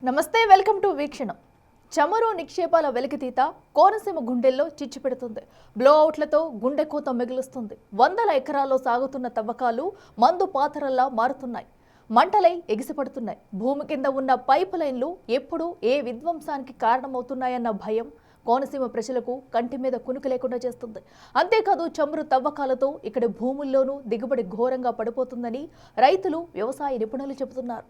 నమస్తే, welcome to వీక్షణం. చమురు నిక్షేపాల వెలికితీత కోనసీమ గుండెల్లో చిచ్చు పెడుతుంది. బ్లోఅవుట్లతో గుండె కోత మిగులుస్తుంది. వందల ఎకరాల్లో సాగుతున్న తవ్వకాలు మందు పాతరల్లా మారుతున్నాయి. మంటలై ఎగిసిపడుతున్నాయి. భూమి కింద ఉన్న పైప్ లైన్లు ఎప్పుడు ఏ విధ్వంసానికి కారణమవుతున్నాయన్న భయం కోనసీమ ప్రజలకు కంటి మీద కునుకు లేకుండా చేస్తుంది. అంతేకాదు, చమురు తవ్వకాలతో ఇక్కడి భూముల్లోనూ దిగుబడి ఘోరంగా పడిపోతుందని రైతులు, వ్యవసాయ నిపుణులు చెబుతున్నారు.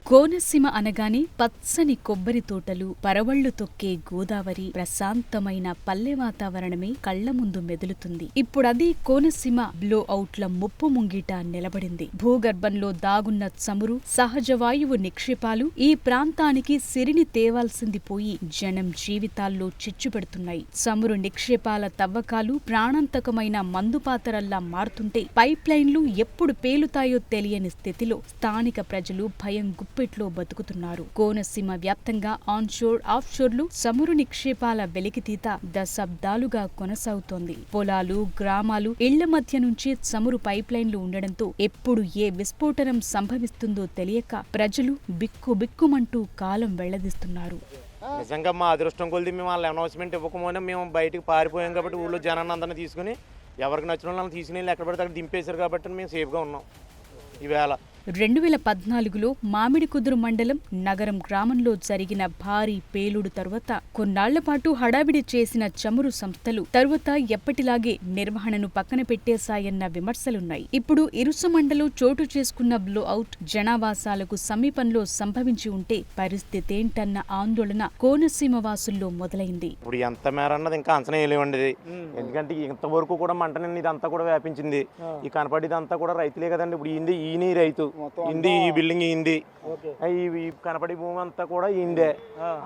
కోనసీమ అనగానే పచ్చని కొబ్బరి తోటలు, పరవళ్లు తొక్కే గోదావరి, ప్రశాంతమైన పల్లె వాతావరణమే కళ్ల ముందు మెదులుతుంది. ఇప్పుడదే కోనసీమ బ్లో అవుట్ల ముప్పు ముంగిట నిలబడింది. భూగర్భంలో దాగున్న చమురు, సహజ వాయువు నిక్షేపాలు ఈ ప్రాంతానికి సిరిని తేవాల్సింది పోయి జనం జీవితాల్లో చిచ్చుపెడుతున్నాయి. చమురు నిక్షేపాల తవ్వకాలు ప్రాణాంతకమైన మందుపాతరల్లా మారుతుంటే పైప్ లైన్లు ఎప్పుడు పేలుతాయో తెలియని స్థితిలో స్థానిక ప్రజలు భయం గుప్పెట్లో బతుకుతున్నారు. కోనసీమ వ్యాప్తంగా ఆన్షోర్, ఆఫ్షోర్లు చమురు నిక్షేపాల వెలికితీత దశాబ్దాలుగా కొనసాగుతోంది. పొలాలు, గ్రామాలు, ఇళ్ల మధ్య నుంచి చమురు పైప్ లైన్లు ఉండడంతో ఎప్పుడు ఏ విస్ఫోటనం సంభవిస్తుందో తెలియక ప్రజలు బిక్కుబిక్కుమంటూ కాలం వెళ్లదీస్తున్నారు. నిజంగా మా అదృష్టం కొలిది మేము వాళ్ళ అనౌన్స్మెంట్ ఇవ్వకపోయినా మేము బయటకు పారిపోయాం కాబట్టి ఊళ్ళో జనాన్ని అందరినీ తీసుకుని ఎవరికి నచ్చిన వాళ్ళని తీసుకుని ఎక్కడ పడితే అక్కడ దింపేశారు కాబట్టి మేము సేఫ్గా ఉన్నాం. ఈవేళ 2014లో మామిడికుదురు మండలం నగరం గ్రామంలో జరిగిన భారీ పేలుడు తరువాత కొన్నాళ్ల పాటు హడావిడి చేసిన చమురు సంస్థలు తరువాత ఎప్పటిలాగే నిర్వహణను పక్కన పెట్టేశాయన్న విమర్శలున్నాయి. ఇప్పుడు ఇరుసమండలో చోటు చేసుకున్న బ్లో అవుట్ జనావాసాలకు సమీపంలో సంభవించి ఉంటే పరిస్థితేంటన్న ఆందోళన కోనసీమ వాసుల్లో మొదలైంది. ఇప్పుడు ఎంత మేర అన్నది ఇంకా అంచనా వేయలేమండి. ఎందుకంటే ఇంతవరకు కూడా మంటని ఇదంతా కూడా వ్యాపించింది. ఈ కనపడిదంతా కూడా రైతులే కదండి. ఇప్పుడు ఈయన రైతు ఇంది, ఈ బిల్డింగ్ ఇంది, ఈ కనపడి భూమి అంతా కూడా ఇందే.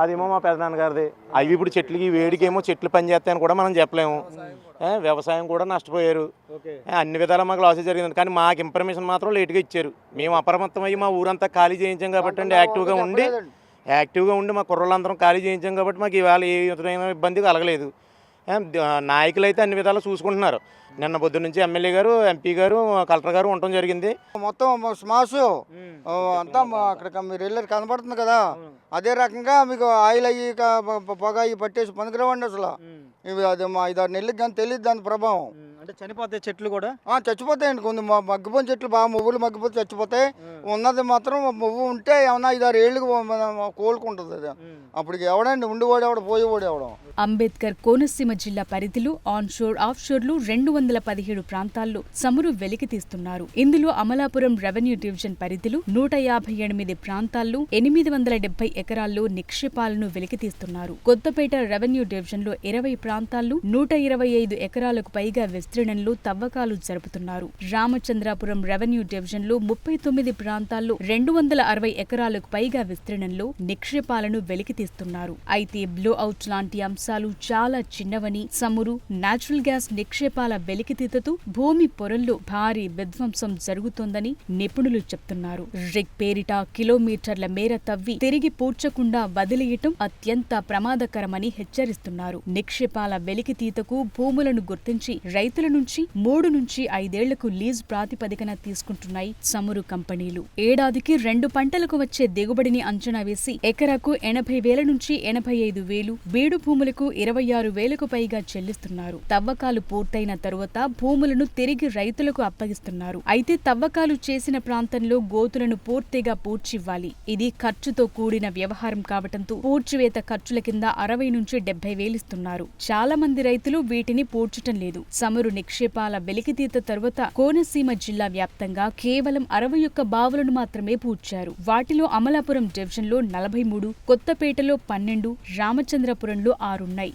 అదేమో మా పెదనాన్నగారిది. అవి ఇప్పుడు చెట్లకి వేడికేమో చెట్లు పనిచేస్తాయని కూడా మనం చెప్పలేము. వ్యవసాయం కూడా నష్టపోయారు. అన్ని విధాలా మాకు లాస్ జరిగింది. కానీ మాకు ఇన్ఫర్మేషన్ మాత్రం లేట్గా ఇచ్చారు. మేము అప్రమత్తం అయ్యి మా ఊరంతా ఖాళీ చేయించాం కాబట్టి అండి, యాక్టివ్గా ఉండి మా కుర్రలందరం ఖాళీ చేయించాం కాబట్టి మాకు ఇవాళ ఏ విధమైన ఇబ్బంది కలగలేదు. నాయకులు అయితే అన్ని విధాలు చూసుకుంటున్నారు. నిన్న పొద్దు నుంచి ఎమ్మెల్యే గారు, ఎంపీ గారు, కలెక్టర్ గారు ఉండటం జరిగింది. మొత్తం స్మాష్ అంతా అక్కడ మీరు వెళ్ళారు కనపడుతుంది కదా, అదే రకంగా మీకు ఆయిల్ అయ్యి పొగ అయ్యి పట్టేసి పనికిరావండి అసలు. ఇవి అది మా 5-6 నెలలకి కానీ తెలియదు దాని ప్రభావం. అంటే చనిపోతాయి చెట్లు కూడా చచ్చిపోతాయండి. కొన్ని మగ్గిపోయిన చెట్లు బాగా మువ్వులు మగ్గిపోతే చచ్చిపోతాయి. ఉన్నది మాత్రం మువ్వు ఉంటే ఏమన్నా 5-6 ఏళ్ళకి కోలుకుంటుంది. అది అప్పటికి ఎవడండి ఉండేవాడు ఎవడ పోయేవాడు ఎవడం. అంబేద్కర్ కోనసీమ జిల్లా పరిధిలో ఆన్షోర్, ఆఫ్షోర్లు 217 ప్రాంతాల్లో చమురు వెలికి తీస్తున్నారు. ఇందులో అమలాపురం రెవెన్యూ డివిజన్ పరిధిలో 158 ప్రాంతాల్లో 870 ఎకరాల్లో నిక్షేపాలను వెలికి తీస్తున్నారు. కొత్తపేట రెవెన్యూ డివిజన్లో 20 ప్రాంతాల్లో 125 ఎకరాలకు పైగా విస్తీర్ణంలో తవ్వకాలు జరుపుతున్నారు. రామచంద్రాపురం రెవెన్యూ డివిజన్లో 39 ప్రాంతాల్లో 260 ఎకరాలకు పైగా విస్తీర్ణంలో నిక్షేపాలను వెలికి తీస్తున్నారు. అయితే బ్లో అవుట్ లాంటి అంశాలు చాలా చిన్నవని, చమురు, నాచురల్ గ్యాస్ నిక్షేపాల వెలికితీతతో భూమి పొరల్లో భారీ విధ్వంసం జరుగుతోందని నిపుణులు చెప్తున్నారు. రిగ్ పేరిట కిలోమీటర్ల మేర తవ్వి తిరిగి పూడ్చకుండా వదిలేయటం అత్యంత ప్రమాదకరమని హెచ్చరిస్తున్నారు. నిక్షేపాల వెలికితీతకు భూములను గుర్తించి రైతుల నుంచి 3 నుంచి 5 ఏళ్లకు లీజ్ ప్రాతిపదికన తీసుకుంటున్నాయి చమురు కంపెనీలు. ఏడాదికి 2 పంటలకు వచ్చే దిగుబడిని అంచనా వేసి ఎకరాకు 80,000 నుంచి 85,000, బీడు భూములకు 26,000కు పైగా చెల్లిస్తున్నారు. తవ్వకాలు పూర్తయిన తరువాత భూములను తిరిగి రైతులకు అప్పగిస్తున్నారు. అయితే తవ్వకాలు చేసిన ప్రాంతంలో గోతులను పూర్తిగా పూడ్చివ్వాలి. ఇది ఖర్చుతో కూడిన వ్యవహారం కావటంతో పూడ్చివేత ఖర్చుల కింద 60 నుంచి 70,000 ఇస్తున్నారు. చాలా మంది రైతులు వీటిని పూడ్చటం లేదు. చమురు నిక్షేపాల వెలికితీత తరువాత కోనసీమ జిల్లా వ్యాప్తంగా కేవలం 61 బావులను మాత్రమే పూడ్చారు. వాటిలో అమలాపురం డివిజన్లో 43, కొత్తపేటలో 12, రామచంద్రపురంలో 6 ఉన్నాయి.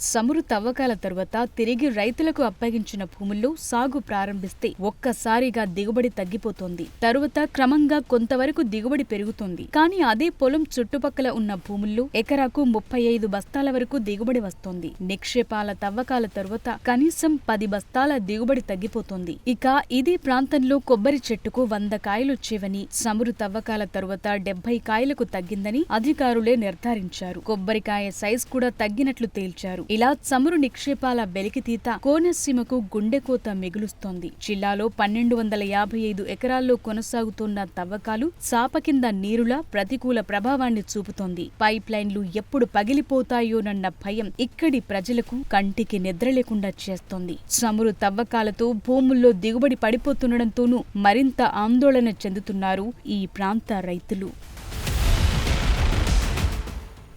చమురు తవ్వకాల తరువాత తిరిగి రైతులకు అప్పగించిన భూముల్లో సాగు ప్రారంభిస్తే ఒక్కసారిగా దిగుబడి తగ్గిపోతోంది. తరువాత క్రమంగా కొంతవరకు దిగుబడి పెరుగుతోంది. కానీ అదే పొలం చుట్టుపక్కల ఉన్న భూముల్లో ఎకరాకు 35 బస్తాల వరకు దిగుబడి వస్తోంది. నిక్షేపాల తవ్వకాల తరువాత కనీసం 10 బస్తాల దిగుబడి తగ్గిపోతోంది. ఇక ఇదే ప్రాంతంలో కొబ్బరి చెట్టుకు 100 కాయలొచ్చేవని, చమురు తవ్వకాల తరువాత 70 కాయలకు తగ్గిందని అధికారులే నిర్ధారించారు. కొబ్బరికాయ సైజ్ కూడా తగ్గినట్లు తేల్చారు. ఇలా చమురు నిక్షేపాల వెలికితీత కోనసీమకు గుండెకోత మిగులుస్తోంది. జిల్లాలో 1255 ఎకరాల్లో కొనసాగుతున్న తవ్వకాలు చాప కింద నీరులా ప్రతికూల ప్రభావాన్ని చూపుతోంది. పైప్ లైన్లు ఎప్పుడు పగిలిపోతాయోనన్న భయం ఇక్కడి ప్రజలకు కంటికి నిద్ర లేకుండా చేస్తోంది. చమురు తవ్వకాలతో భూముల్లో దిగుబడి పడిపోతుండటంతోనూ మరింత ఆందోళన చెందుతున్నారు ఈ ప్రాంత రైతులు.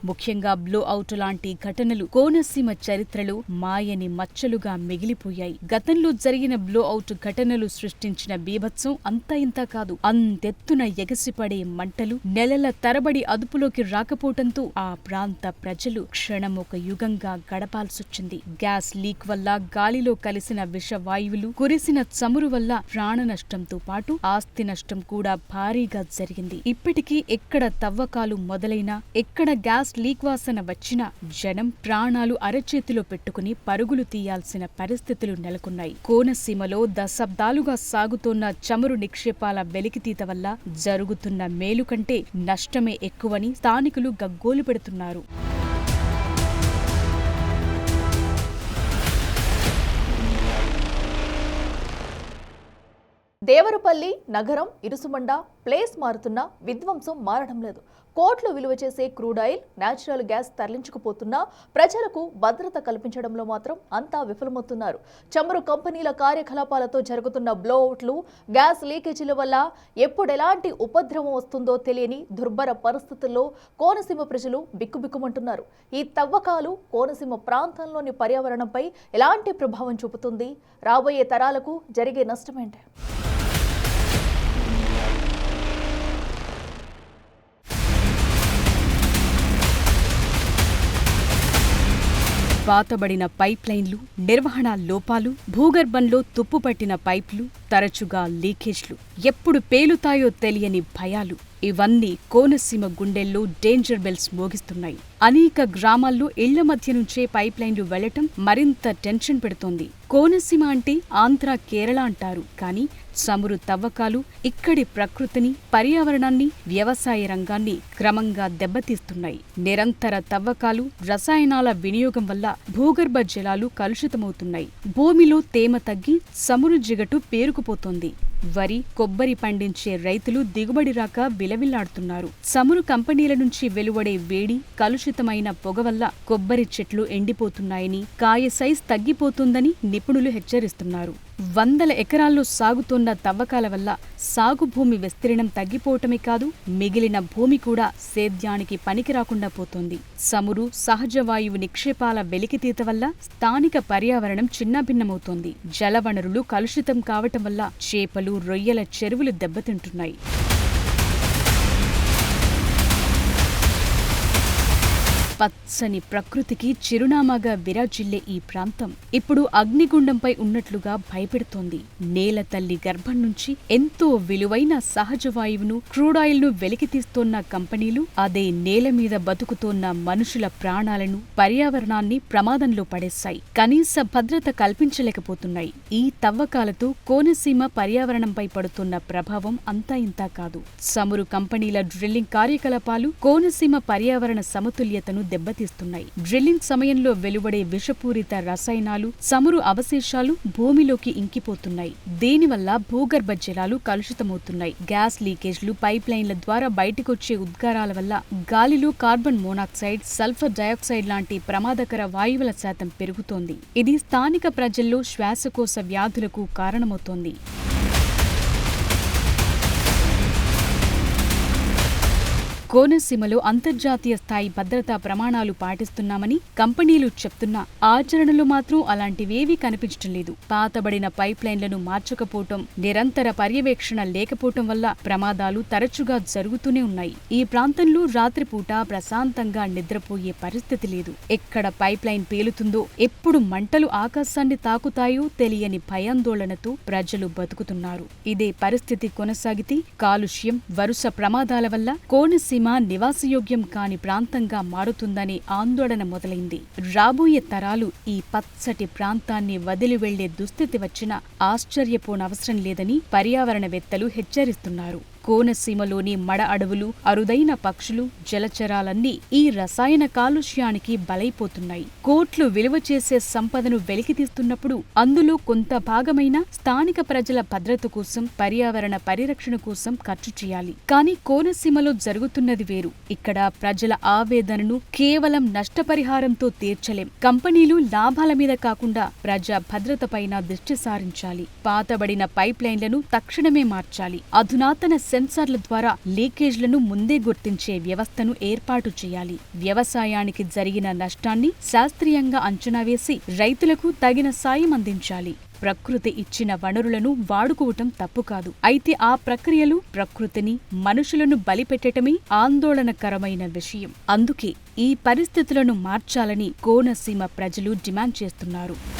ముఖ్యంగా బ్లో అవుట్ లాంటి ఘటనలు కోనసీమ చరిత్రలో మాయని మచ్చలుగా మిగిలిపోయాయి. గతంలో జరిగిన బ్లో అవుట్ ఘటనలు సృష్టించిన బీభత్సం అంతా ఇంతా కాదు. అంతెత్తున ఎగసిపడే మంటలు నెలల తరబడి అదుపులోకి రాకపోవడంతో ఆ ప్రాంత ప్రజలు క్షణం ఒక యుగంగా గడపాల్సొచ్చింది. గ్యాస్ లీక్ వల్ల గాలిలో కలిసిన విషవాయువులు, కురిసిన చమురు వల్ల ప్రాణ నష్టంతో పాటు ఆస్తి నష్టం కూడా భారీగా జరిగింది. ఇప్పటికీ ఎక్కడ తవ్వకాలు మొదలైనా, ఎక్కడ గ్యాస్ లీక్ వాసన వచ్చినా జనం ప్రాణాలు అరచేతిలో పెట్టుకుని పరుగులు తీయాల్సిన పరిస్థితులు నెలకొన్నాయి. కోనసీమలో దశాబ్దాలుగా సాగుతోన్న చమురు నిక్షేపాల వెలికితీత వల్ల జరుగుతున్న మేలు కంటే నష్టమే ఎక్కువని స్థానికులు గగ్గోలు పెడుతున్నారు. దేవరపల్లి నగరం ఇరుసుమండ ప్లేస్ మారుతున్నా విధ్వంసం మారడం లేదు. కోట్లు విలువ చేసే క్రూడ్ ఆయిల్, నేచురల్ గ్యాస్ తరలించుకుపోతున్నా ప్రజలకు భద్రత కల్పించడంలో మాత్రం అంతా విఫలమవుతున్నారు. చమురు కంపెనీల కార్యకలాపాలతో జరుగుతున్న బ్లోఅవుట్లు, గ్యాస్ లీకేజీల వల్ల ఎప్పుడెలాంటి ఉపద్రవం వస్తుందో తెలియని దుర్భర పరిస్థితుల్లో కోనసీమ ప్రజలు బిక్కుబిక్కుమంటున్నారు. ఈ తవ్వకాలు కోనసీమ ప్రాంతంలోని పర్యావరణంపై ఎలాంటి ప్రభావం చూపుతుంది? రాబోయే తరాలకు జరిగే నష్టమేంటి? పాతబడిన పైప్ లైన్లు, నిర్వహణ లోపాలు, భూగర్భంలో తుప్పుపట్టిన పైపులు, తరచుగా లీకేజ్లు, ఎప్పుడు పేలుతాయో తెలియని భయాలు, ఇవన్నీ కోనసీమ గుండెల్లో డేంజర్ బెల్స్ మోగిస్తున్నాయి. అనేక గ్రామాల్లో ఇళ్ల మధ్య నుంచే పైప్ లైన్లు వెళ్లటం మరింత టెన్షన్ పెడుతోంది. కోనసీమ అంటే ఆంధ్ర, కేరళ అంటారు. కానీ చమురు తవ్వకాలు ఇక్కడి ప్రకృతిని, పర్యావరణాన్ని, వ్యవసాయ రంగాన్ని క్రమంగా దెబ్బతీస్తున్నాయి. నిరంతర తవ్వకాలు, రసాయనాల వినియోగం వల్ల భూగర్భ జలాలు కలుషితమవుతున్నాయి. భూమిలో తేమ తగ్గి చమురు జిగటు పేరుకుపోతోంది. వరి, కొబ్బరి పండించే రైతులు దిగుబడి రాక విలవిల్లాడుతున్నారు. చమురు కంపెనీల నుంచి వెలువడే వేడి, కలుషితమైన పొగ వల్ల కొబ్బరి చెట్లు ఎండిపోతున్నాయని, కాయ సైజ్ తగ్గిపోతుందని నిపుణులు హెచ్చరిస్తున్నారు. వందల ఎకరాల్లో సాగుతోన్న తవ్వకాల వల్ల సాగు భూమి విస్తీర్ణం తగ్గిపోవటమే కాదు, మిగిలిన భూమి కూడా సేద్యానికి పనికిరాకుండా పోతోంది. చమురు, సహజ వాయువు నిక్షేపాల వెలికితీత వల్ల స్థానిక పర్యావరణం చిన్నాభిన్నమవుతోంది. జలవనరులు కలుషితం కావటం వల్ల చేపలు, రొయ్యల చెరువులు దెబ్బతింటున్నాయి. పచ్చని ప్రకృతికి చిరునామాగా విరాజిల్లే ఈ ప్రాంతం ఇప్పుడు అగ్నిగుండంపై ఉన్నట్లుగా భయపెడుతోంది. నేల తల్లి గర్భం నుంచి ఎంతో విలువైన సహజ వాయువును, క్రూడ్ ఆయిల్ ను వెలికితీస్తోన్న కంపెనీలు అదే నేల మీద బతుకుతోన్న మనుషుల ప్రాణాలను, పర్యావరణాన్ని ప్రమాదంలో పడేశాయి. కనీస భద్రత కల్పించలేకపోతున్నాయి. ఈ తవ్వకాలతో కోనసీమ పర్యావరణంపై పడుతున్న ప్రభావం అంతా ఇంతా కాదు. చమురు కంపెనీల డ్రిల్లింగ్ కార్యకలాపాలు కోనసీమ పర్యావరణ సమతుల్యతను దెబ్బతీస్తున్నాయి. డ్రిల్లింగ్ సమయంలో వెలువడే విషపూరిత రసాయనాలు, చమురు అవశేషాలు భూమిలోకి ఇంకిపోతున్నాయి. దీనివల్ల భూగర్భ జలాలు కలుషితమవుతున్నాయి. గ్యాస్ లీకేజ్లు, పైప్ లైన్ల ద్వారా బయటకొచ్చే ఉద్గారాల వల్ల గాలిలో కార్బన్ మోనాక్సైడ్, సల్ఫర్ డయాక్సైడ్ లాంటి ప్రమాదకర వాయువుల శాతం పెరుగుతోంది. ఇది స్థానిక ప్రజల్లో శ్వాసకోశ వ్యాధులకు కారణమవుతోంది. కోనసీమలో అంతర్జాతీయ స్థాయి భద్రతా ప్రమాణాలు పాటిస్తున్నామని కంపెనీలు చెప్తున్నా ఆచరణలో మాత్రం అలాంటివేవీ కనిపించడం లేదు. పాతబడిన పైప్ లైన్లను మార్చకపోవటం, నిరంతర పర్యవేక్షణ లేకపోవటం వల్ల ప్రమాదాలు తరచుగా జరుగుతూనే ఉన్నాయి. ఈ ప్రాంతంలో రాత్రిపూట ప్రశాంతంగా నిద్రపోయే పరిస్థితి లేదు. ఎక్కడ పైప్ లైన్ పేలుతుందో, ఎప్పుడు మంటలు ఆకాశాన్ని తాకుతాయో తెలియని భయాందోళనతో ప్రజలు బతుకుతున్నారు. ఇదే పరిస్థితి కొనసాగితే కాలుష్యం, వరుస ప్రమాదాల వల్ల కోనసీమ నివాసయోగ్యం కాని ప్రాంతంగా మారుతుందనే ఆందోళన మొదలైంది. రాబోయే తరాలు ఈ పచ్చటి ప్రాంతాన్ని వదిలి వెళ్లే దుస్థితి వచ్చినా ఆశ్చర్యపోనవసరం లేదని పర్యావరణవేత్తలు హెచ్చరిస్తున్నారు. కోనసీమలోని మడ అడవులు, అరుదైన పక్షులు, జలచరాలన్నీ ఈ రసాయన కాలుష్యానికి బలైపోతున్నాయి. కోట్లు విలువ చేసే సంపదను వెలికితీస్తున్నప్పుడు అందులో కొంత భాగమైన స్థానిక ప్రజల భద్రత కోసం, పర్యావరణ పరిరక్షణ కోసం ఖర్చు చేయాలి. కానీ కోనసీమలో జరుగుతున్నది వేరు. ఇక్కడ ప్రజల ఆవేదనను కేవలం నష్టపరిహారంతో తీర్చలేం. కంపెనీలు లాభాల మీద కాకుండా ప్రజా భద్రతపైన దృష్టి సారించాలి. పాతబడిన పైప్ లైన్లను తక్షణమే మార్చాలి. అధునాతన సెన్సార్ల ద్వారా లీకేజ్లను ముందే గుర్తించే వ్యవస్థను ఏర్పాటు చేయాలి. వ్యవసాయానికి జరిగిన నష్టాన్ని శాస్త్రీయంగా అంచనా వేసి రైతులకు తగిన సాయం అందించాలి. ప్రకృతి ఇచ్చిన వనరులను వాడుకోవటం తప్పు కాదు. అయితే ఆ ప్రక్రియలు ప్రకృతిని, మనుషులను బలిపెట్టటమే ఆందోళనకరమైన విషయం. అందుకే ఈ పరిస్థితులను మార్చాలని కోనసీమ ప్రజలు డిమాండ్ చేస్తున్నారు.